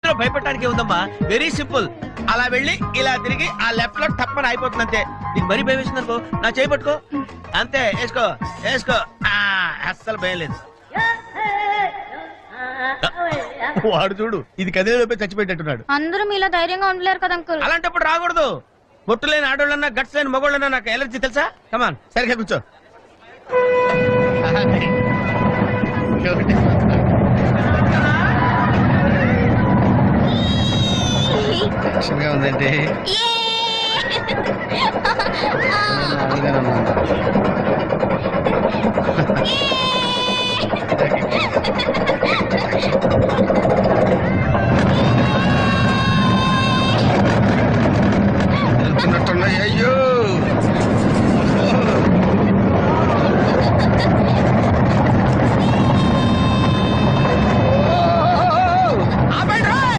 ఇందులో భయపడటానికి ఉందమ్మా, very simple. అలా వెళ్ళి ఇలా తిరిగి ఆ లెఫ్ట్ లో టప్పని అయిపోతుంది అంతే. నీకు మరీ భయం వేసింది అనుకో, నా చేయి పట్టుకో అంతే. వేసుకో వేసుకో, అస్సలు భయం లేదు. వాడు చూడు, ఇది కదిలేలోపే చచ్చిపోయేటట్టున్నాడు. అందరూ మీలా ధైర్యంగా ఉండలేరు కదా అంకుల్. అలాంటప్పుడు రాకూడదు. బొట్టు లేని ఆడోళ్ళన్నా, గట్స్ లేని మగోళ్ళన్నా నాకు ఎలర్జీ తెలుసా. కమాన్, సరిగ్గా కూర్చో. టెన్షన్గా ఉందండి.